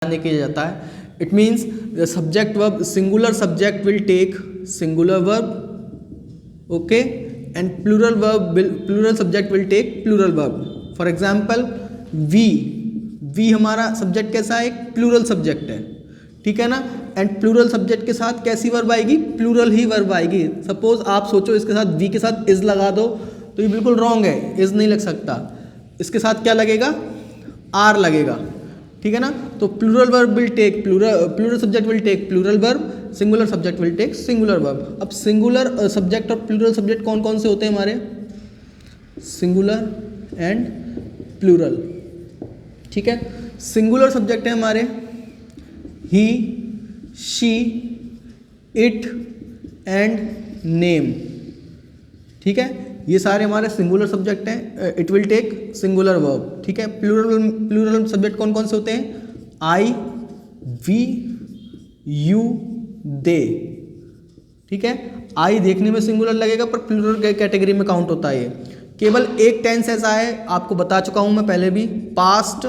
किया जाता है। It means the subject verb singular subject will take singular verb, okay, and plural subject will take plural verb. For example we हमारा सब्जेक्ट कैसा है, एक प्लूरल सब्जेक्ट है, ठीक है ना, एंड प्लूरल सब्जेक्ट के साथ कैसी वर्ब आएगी, प्लूरल ही वर्ब आएगी। सपोज आप सोचो इसके साथ वी के साथ इज लगा दो तो ये बिल्कुल रॉन्ग है, इज नहीं लग सकता, इसके साथ क्या लगेगा, आर लगेगा, ठीक है ना। तो plural verb will take plural subject will take plural verb, singular subject will take singular verb. अब सिंगुलर सब्जेक्ट और प्लूरल सब्जेक्ट कौन कौन से होते हैं हमारे, सिंगुलर एंड प्लूरल, ठीक है। सिंगुलर सब्जेक्ट है हमारे he, she, it and name, ठीक है, ये सारे हमारे सिंगुलर सब्जेक्ट हैं। It will take singular verb, ठीक है। प्लूरल सब्जेक्ट कौन कौन से होते हैं, आई, वी, यू, दे, ठीक है। आई देखने में सिंगुलर लगेगा पर प्लूरल कैटेगरी में काउंट होता है। ये केवल एक टेंस ऐसा है, आपको बता चुका हूं मैं पहले भी, पास्ट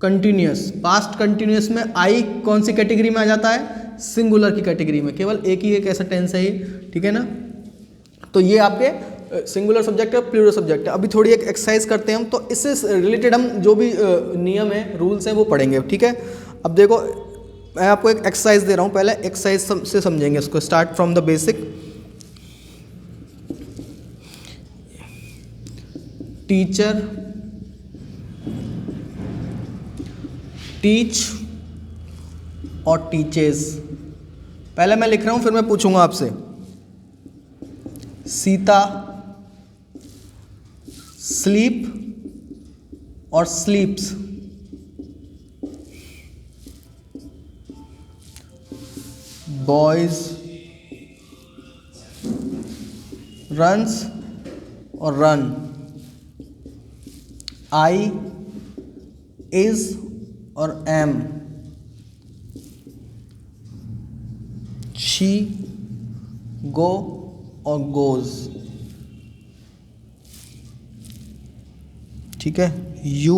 कंटिन्यूअस। पास्ट कंटिन्यूअस में आई कौन सी कैटेगरी में आ जाता है, सिंगुलर की कैटेगरी में। केवल एक ही एक ऐसा टेंस है ये, ठीक है ना। तो ये आपके सिंगुलर सब्जेक्ट है, प्लूरल सब्जेक्ट है। अभी थोड़ी एक एक्सरसाइज करते हैं हम, तो इससे रिलेटेड हम जो भी नियम है, रूल्स हैं, वो पढ़ेंगे, ठीक है। अब देखो मैं आपको एक एक्सरसाइज दे रहा हूँ, पहले एक्सरसाइज से समझेंगे इसको। Start from the basic. Teacher teach और टीचेस, पहले मैं लिख रहा हूँ फिर मैं पूछूंगा आपसे। सीता स्लीप और स्लीप्स, बॉयज रन्स और रन, आई इज और एम, शी गो और गोज, ठीक है। यू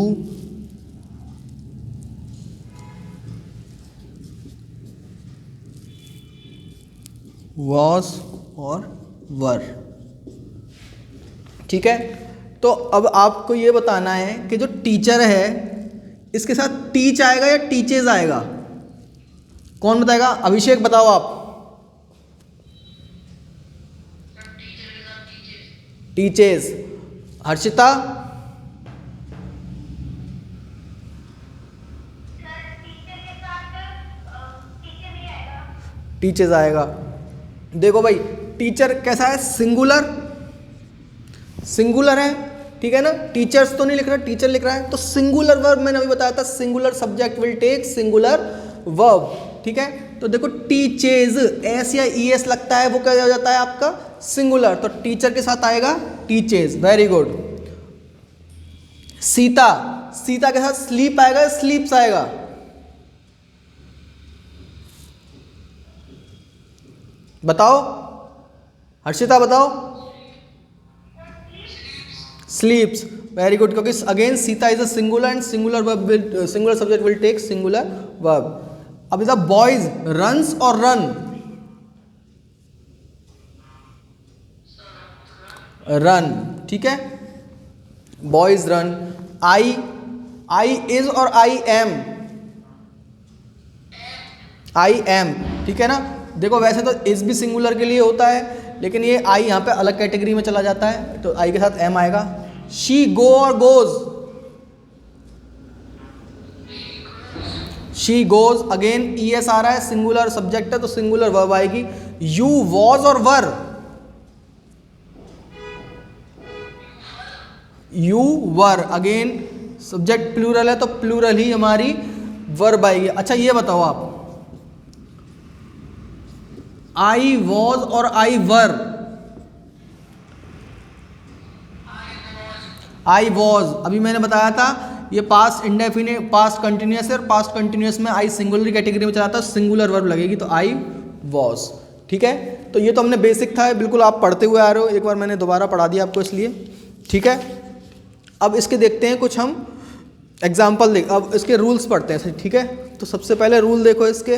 वॉज और वर, ठीक है। तो अब आपको ये बताना है कि जो टीचर है इसके साथ टीच आएगा या टीचेज आएगा, कौन बताएगा, अभिषेक बताओ आप। टीचेज, हर्षिता, टीचर्स आएगा। देखो भाई टीचर कैसा है, सिंगुलर, सिंगुलर है, ठीक है ना, टीचर्स तो नहीं लिख रहा, टीचर लिख रहा है, तो सिंगुलर वर्ब मैंने अभी बताया था, singular subject will take singular verb, ठीक है। तो देखो टीचेज, एस या ई एस लगता है, वो क्या हो जाता है आपका सिंगुलर, तो टीचर के साथ आएगा teaches, very good. Sita, Sita के साथ स्लीप आएगा, स्लीप्स आएगा, बताओ हर्षिता बताओ। स्लीप्स, वेरी गुड, क्योंकि again Sita is a singular and singular verb, singular subject will take singular verb. अब इधर बॉयज रन्स और रन, रन, ठीक है, boys run. I, I is और आई एम, आई एम, ठीक है ना। देखो वैसे तो इज भी सिंगुलर के लिए होता है, लेकिन ये आई यहाँ पे अलग कैटेगरी में चला जाता है, तो आई के साथ एम आएगा। शी गो और goes, she goes, again E S आ रहा है, सिंगुलर सब्जेक्ट है तो सिंगुलर वर्ब आएगी। यू वॉज और were, you were, again subject plural है तो प्लूरल ही हमारी वर्ब आएगी। अच्छा ये बताओ आप, आई वॉज और आई वर, आई वॉज अभी मैंने बताया था ये पास्ट इंडेफिनिट, पास्ट कंटिन्यूअस है, और पास्ट कंटिन्यूअस में आई सिंगुलर कैटेगरी में चला था, सिंगुलर वर्ब लगेगी, तो आई वॉज, ठीक है। तो ये तो हमने बेसिक था, बिल्कुल आप पढ़ते हुए आ रहे हो, एक बार मैंने दोबारा पढ़ा दिया आपको इसलिए, ठीक है। अब इसके देखते हैं कुछ हम एग्जाम्पल देख, अब इसके रूल्स पढ़ते हैं, ठीक है। तो सबसे पहले रूल देखो इसके,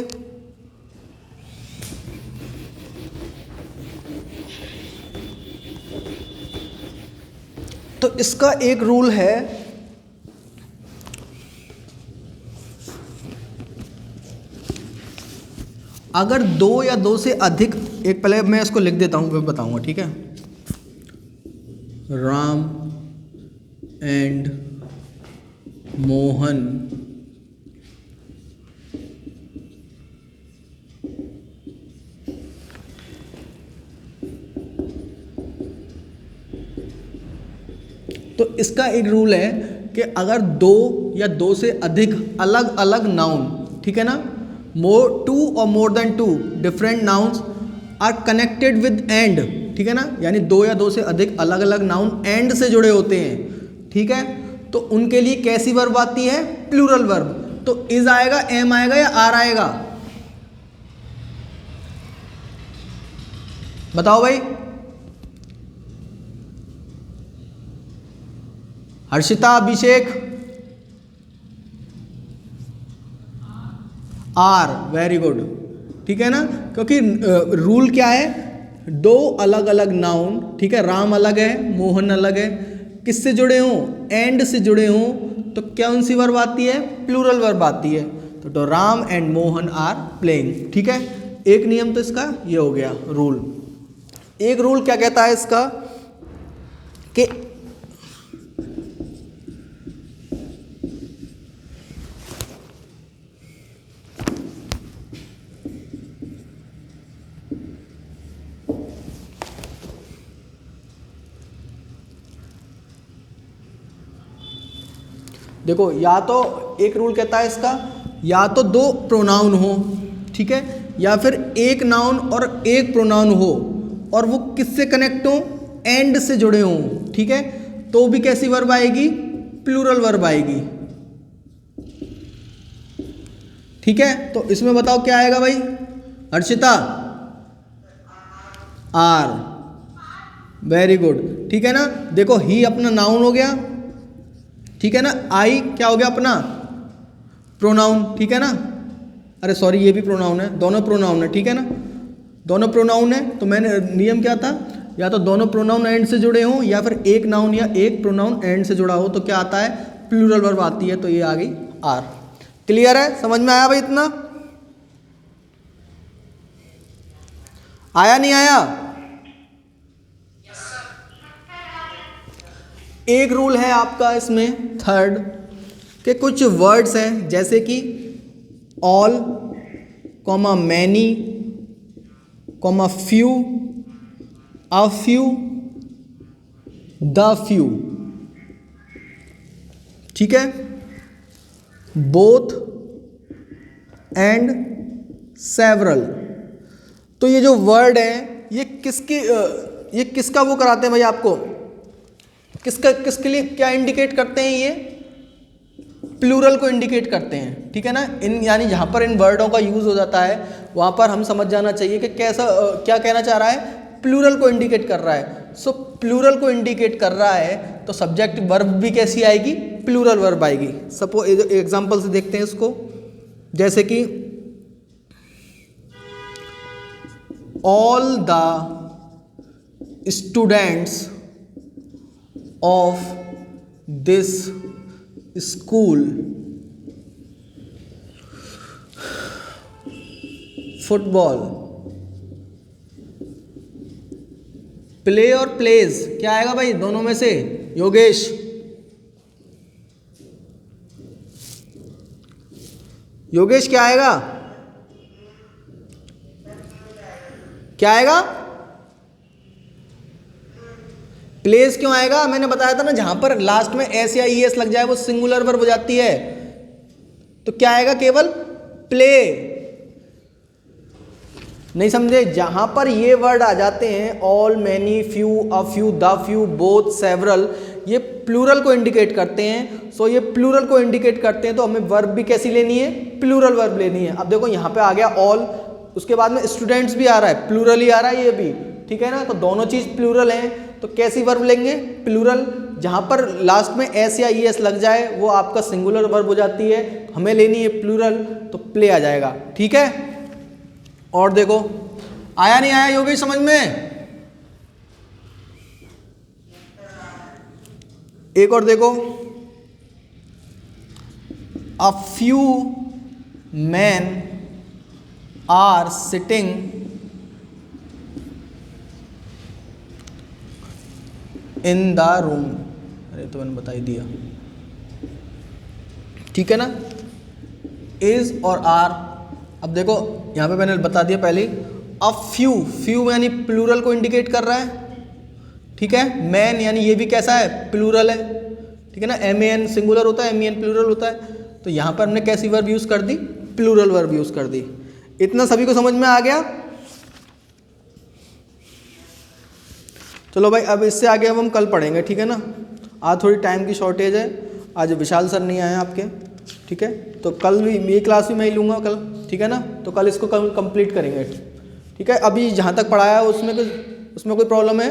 तो इसका एक रूल है, अगर दो या दो से अधिक, एक पहले मैं इसको लिख देता हूँ फिर बताऊंगा, ठीक है। राम एंड मोहन तो इसका एक रूल है कि अगर दो या दो से अधिक अलग अलग नाउन, ठीक है ना, टू और more than two different nouns are connected with and, ठीक है ना, यानी दो या दो से अधिक अलग अलग नाउन एंड से जुड़े होते हैं, ठीक है, तो उनके लिए कैसी वर्ब आती है? Plural verb. तो इज आएगा, एम आएगा या आर आएगा? बताओ भाई। Harshita, Abhishek, are, very good, ठीक है ना, क्योंकि रूल क्या है, दो अलग अलग नाउन, ठीक है, राम अलग है, मोहन अलग है, किससे जुड़े हों? एंड से जुड़े हों, तो क्या उनसी वर्ब आती है? प्लूरल वर्ब आती है। तो Ram and Mohan are playing, ठीक है। एक नियम तो इसका ये हो गया रूल। एक रूल क्या कहता है इसका कि देखो, या तो एक रूल कहता है इसका, या तो दो प्रोनाउन हो, ठीक है, या फिर एक नाउन और एक प्रोनाउन हो और वो किससे कनेक्ट हो? एंड से जुड़े हों, ठीक है, तो भी कैसी वर्ब आएगी? प्लूरल वर्ब आएगी, ठीक है। तो इसमें बताओ क्या आएगा भाई? हर्षिता, आर, वेरी गुड, ठीक है ना। देखो, ही अपना नाउन हो गया, ठीक है ना, आई क्या हो गया? अपना प्रोनाउन, ठीक है ना, अरे सॉरी, ये भी प्रोनाउन है, दोनों प्रोनाउन है, ठीक है ना, दोनों प्रोनाउन है। तो मैंने नियम क्या था, या तो दोनों प्रोनाउन एंड से जुड़े हों या फिर एक नाउन या एक प्रोनाउन एंड से जुड़ा हो, तो क्या आता है? प्लूरल वर्ब आती है। तो ये आ गई आर। क्लियर है? समझ में आया भाई? इतना आया, नहीं आया? एक रूल है आपका इसमें थर्ड, कि कुछ वर्ड्स हैं जैसे कि all, comma many, comma few, a few, the few, ठीक है, बोथ एंड सेवरल। तो ये जो वर्ड है ये किसका वो कराते हैं भाई आपको? किसके लिए क्या इंडिकेट करते हैं? ये प्लूरल को इंडिकेट करते हैं, ठीक है ना। यानी जहाँ पर इन वर्डों का यूज़ हो जाता है वहाँ पर हम समझ जाना चाहिए कि कैसा क्या कहना चाह रहा है, प्लूरल को इंडिकेट कर रहा है। सो प्लूरल को इंडिकेट कर रहा है तो सब्जेक्ट वर्ब भी कैसी आएगी? प्लूरल वर्ब आएगी। सपोज एग्जांपल से देखते हैं इसको, जैसे कि all the students of this school football play और प्लेज, क्या आएगा भाई दोनों में से? योगेश, योगेश क्या आएगा? क्या आएगा? प्लेस क्यों आएगा? मैंने बताया था ना, जहां पर लास्ट में एस या ई एस लग जाए वो सिंगुलर वर्ब हो जाती है। तो क्या आएगा? केवल प्ले। नहीं समझे? जहां पर ये वर्ड आ जाते हैं all, many, few, a few, the few, both, several, ये प्लूरल को इंडिकेट करते हैं। सो ये प्लूरल को इंडिकेट करते हैं तो हमें वर्ब भी कैसी लेनी है? प्लूरल वर्ब लेनी है। अब देखो यहाँ पे आ गया ऑल, उसके बाद में स्टूडेंट्स भी आ रहा है, प्लूरल ही आ रहा है ये भी, ठीक है ना। तो दोनों चीज़ प्लूरल हैं तो कैसी वर्ब लेंगे? प्लूरल। जहाँ पर लास्ट में एस या ई एस लग जाए वो आपका सिंगुलर वर्ब हो जाती है, हमें लेनी है प्लूरल, तो प्ले आ जाएगा। ठीक है, और देखो आया नहीं आया योगेश समझ में? एक और देखो, a few man are sitting in the room. अरे तो मैंने बता ही दिया, ठीक है ना। इज और आर, अब देखो यहाँ पे मैंने बता दिया पहले, अब फ्यू, फ्यू यानी प्लूरल को इंडिकेट कर रहा है, ठीक है। मैन यानी ये भी कैसा है? प्लूरल है, ठीक है ना। एम ए एन सिंगुलर होता है, एम ई एन प्लूरल होता है, तो यहाँ पर हमने कैसी वर्ब यूज़ कर दी? प्लूरल वर्ब यूज़ कर दी। इतना सभी को समझ में आ गया? चलो भाई, अब इससे आगे अब हम कल पढ़ेंगे, ठीक है ना। आज थोड़ी टाइम की शॉर्टेज है, आज विशाल सर नहीं आए आपके, ठीक है। तो कल भी ये क्लास भी मैं ही लूँगा कल, ठीक है ना। तो कल इसको कंप्लीट करेंगे, ठीक है। अभी जहाँ तक पढ़ाया है उसमें कोई प्रॉब्लम है?